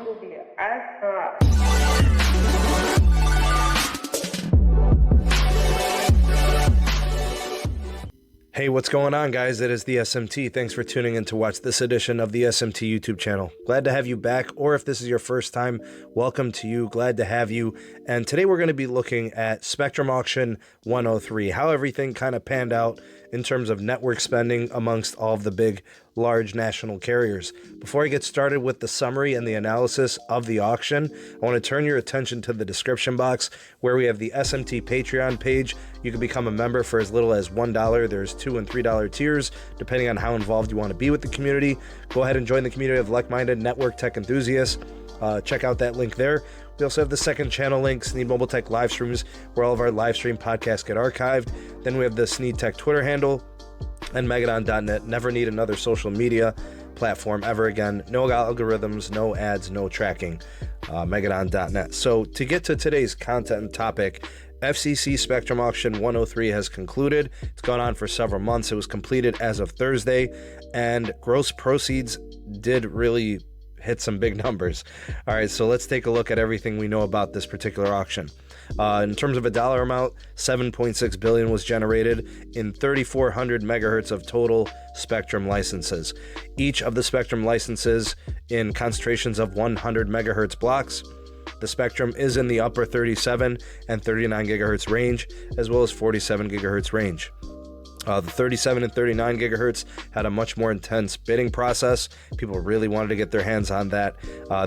will be as Hey, what's going on, guys? It is the SMT. Thanks for tuning in to watch this edition of the SMT YouTube channel. Glad to have you back, or if this is your first time, welcome to you. Glad to have you. And today we're going to be looking at Spectrum Auction 103, how everything kind of panned out in terms of network spending amongst all of the big, large national carriers. Before I get started with the summary and the analysis of the auction, I want to turn your attention to the description box where we have the SMT Patreon page. You can become a member for as little as $1. There's $2 and $3 tiers, depending on how involved you want to be with the community. Go ahead and join the community of like-minded network tech enthusiasts. Check out that link there. We also have the second channel link, Sneed Mobile Tech live streams, where all of our live stream podcasts get archived. Then we have the Sneed Tech Twitter handle and Megadon.net. Never need another social media platform ever again. No algorithms, no ads, no tracking. Megadon.net. So to get to today's content and topic, FCC Spectrum Auction 103 has concluded. It's gone on for several months. It was completed as of Thursday, and gross proceeds did really hit some big numbers. All right, so let's take a look at everything we know about this particular auction. In terms of a dollar amount, $7.6 billion was generated in 3,400 megahertz of total spectrum licenses. Each of the spectrum licenses in concentrations of 100 megahertz blocks. The spectrum is in the upper 37 and 39 gigahertz range, as well as 47 gigahertz range. The 37 and 39 gigahertz had a much more intense bidding process. People really wanted to get their hands on that.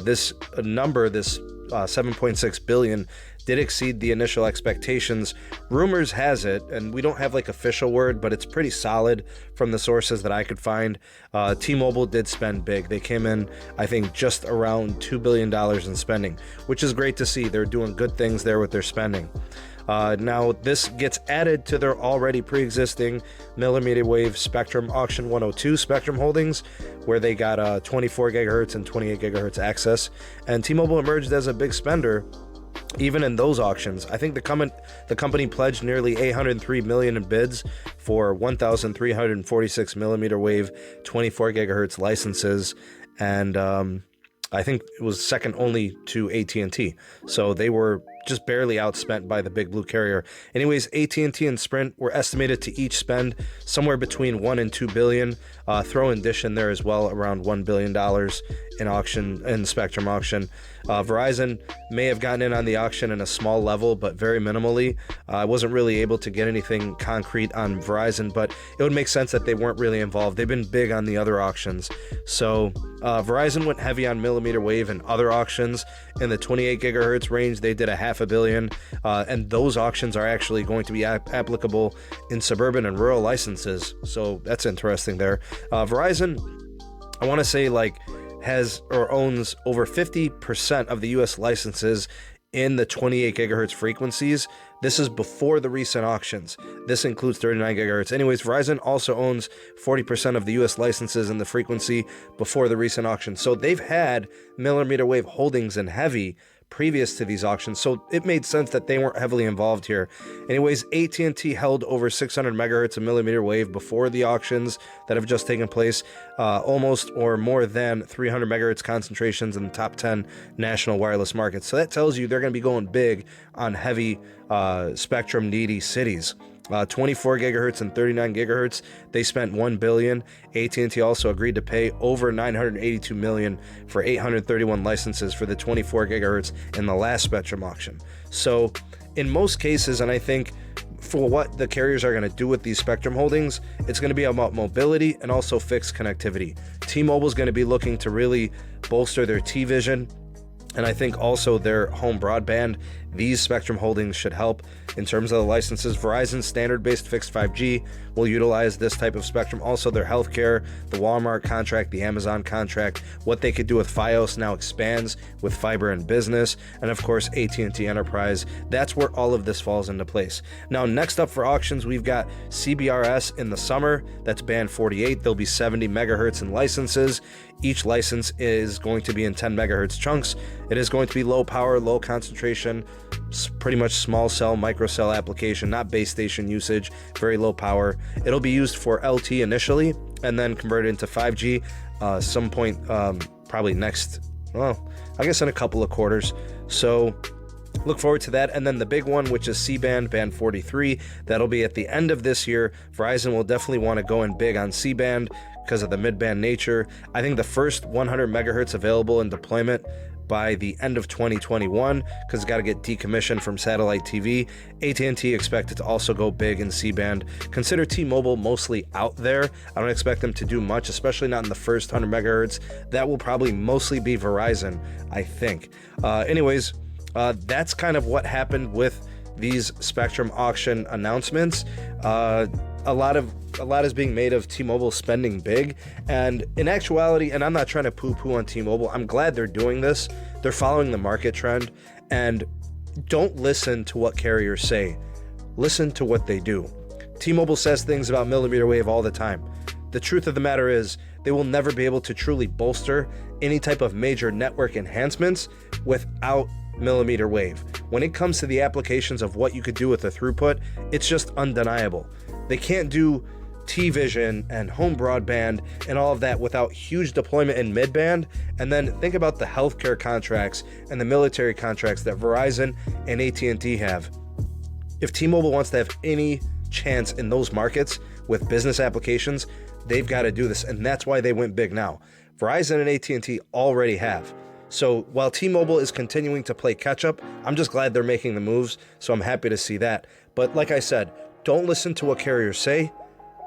This number, this 7.6 billion, did exceed the initial expectations. Rumors has it, and we don't have like official word, but it's pretty solid from the sources that I could find. T-Mobile did spend big. They came in, I think, just around $2 billion in spending, which is great to see. They're doing good things there with their spending. Now, this gets added to their already pre-existing millimeter wave Spectrum Auction 102 Spectrum holdings, where they got 24 gigahertz and 28 gigahertz access. And T-Mobile emerged as a big spender even in those auctions. I think the company pledged nearly $803 million in bids for 1,346 millimeter wave 24 gigahertz licenses, and I think it was second only to AT&T. So they were just barely outspent by the big blue carrier. Anyways, AT&T and Sprint were estimated to each spend somewhere between $1 and $2 billion. Throw in Dish in there as well, around $1 billion in Spectrum auction. Verizon may have gotten in on the auction in a small level, but very minimally. I wasn't really able to get anything concrete on Verizon, but it would make sense that they weren't really involved. They've been big on the other auctions. So Verizon went heavy on millimeter wave and other auctions. In the 28 gigahertz range, they did a $500 million, and those auctions are actually going to be applicable in suburban and rural licenses. So that's interesting there. Verizon, I want to say, has or owns over 50% of the US licenses in the 28 gigahertz frequencies. This is before the recent auctions. This includes 39 gigahertz. Anyways, Verizon also owns 40% of the US licenses in the frequency before the recent auction. So they've had millimeter wave holdings in heavy previous to these auctions, so it made sense that they weren't heavily involved here. Anyways, AT&T held over 600 megahertz of millimeter wave before the auctions that have just taken place, almost or more than 300 megahertz concentrations in the top 10 national wireless markets. So that tells you they're going to be going big on heavy spectrum needy cities. 24 gigahertz and 39 gigahertz, they spent $1 billion. AT&T also agreed to pay over $982 million for 831 licenses for the 24 gigahertz in the last Spectrum auction. So in most cases, and I think for what the carriers are going to do with these Spectrum holdings, it's going to be about mobility and also fixed connectivity. T-Mobile is going to be looking to really bolster their T-Vision, and I think also their home broadband. These Spectrum holdings should help in terms of the licenses. Verizon's standard-based fixed 5G will utilize this type of spectrum. Also, their healthcare, the Walmart contract, the Amazon contract, what they could do with Fios now expands with fiber and business, and of course, AT&T Enterprise. That's where all of this falls into place. Now, next up for auctions, we've got CBRS in the summer. That's band 48. There'll be 70 megahertz in licenses. Each license is going to be in 10 megahertz chunks. It is going to be low power, low concentration, pretty much small cell, micro cell application, not base station usage, very low power. It'll be used for LT initially and then converted into 5G some point, probably next well, I guess in a couple of quarters. So look forward to that. And then the big one, which is C-band, band 43, that'll be at the end of this year. Verizon will definitely want to go in big on C-band because of the mid-band nature. I think the first 100 megahertz available in deployment by the end of 2021, because it's got to get decommissioned from satellite TV. AT&T expected to also go big in C-band. Consider T-Mobile mostly out there. I don't expect them to do much, especially not in the first 100 megahertz. That will probably mostly be Verizon, I think. Anyways, that's kind of what happened with these Spectrum auction announcements. A lot is being made of T-Mobile spending big, and in actuality, and I'm not trying to poo-poo on T-Mobile, I'm glad they're doing this. They're following the market trend, and don't listen to what carriers say. Listen to what they do. T-Mobile says things about millimeter wave all the time. The truth of the matter is, they will never be able to truly bolster any type of major network enhancements without millimeter wave. When it comes to the applications of what you could do with the throughput, it's just undeniable. They can't do T-Vision and home broadband and all of that without huge deployment in mid-band. And then think about the healthcare contracts and the military contracts that Verizon and AT&T have. If T-Mobile wants to have any chance in those markets with business applications, they've got to do this, and that's why they went big now. Verizon and AT&T already have. So while T-Mobile is continuing to play catch-up, I'm just glad they're making the moves, so I'm happy to see that. But like I said, don't listen to what carriers say.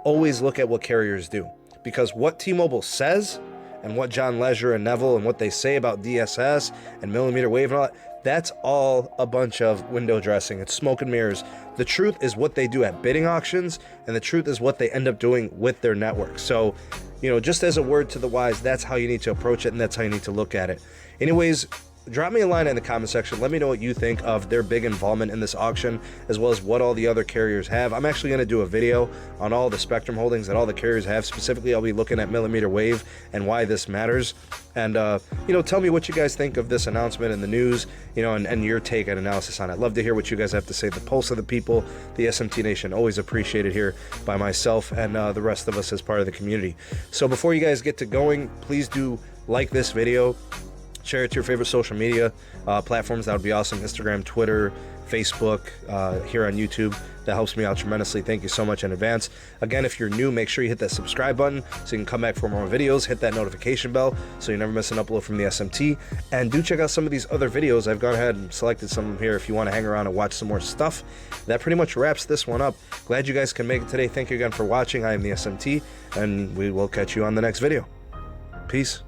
Always look at what carriers do. Because what T-Mobile says, and what John Leisure and Neville and what they say about DSS and millimeter wave and all that, that's all a bunch of window dressing. It's smoke and mirrors. The truth is what they do at bidding auctions, and the truth is what they end up doing with their network. So, just as a word to the wise, that's how you need to approach it, and that's how you need to look at it. Anyways, drop me a line in the comment section. Let me know what you think of their big involvement in this auction, as well as what all the other carriers have. I'm actually going to do a video on all the Spectrum holdings that all the carriers have. Specifically, I'll be looking at millimeter wave and why this matters. And, tell me what you guys think of this announcement in the news, and your take and analysis on it. Love to hear what you guys have to say. The pulse of the people, the SMT Nation, always appreciated here by myself and the rest of us as part of the community. So before you guys get to going, please do like this video. Share it to your favorite social media platforms. That would be awesome. Instagram, Twitter, Facebook, here on YouTube. That helps me out tremendously. Thank you so much in advance. Again, if you're new, make sure you hit that subscribe button so you can come back for more videos. Hit that notification bell so you never miss an upload from the SMT. And do check out some of these other videos. I've gone ahead and selected some of them here if you want to hang around and watch some more stuff. That pretty much wraps this one up. Glad you guys can make it today. Thank you again for watching. I am the SMT, and we will catch you on the next video. Peace.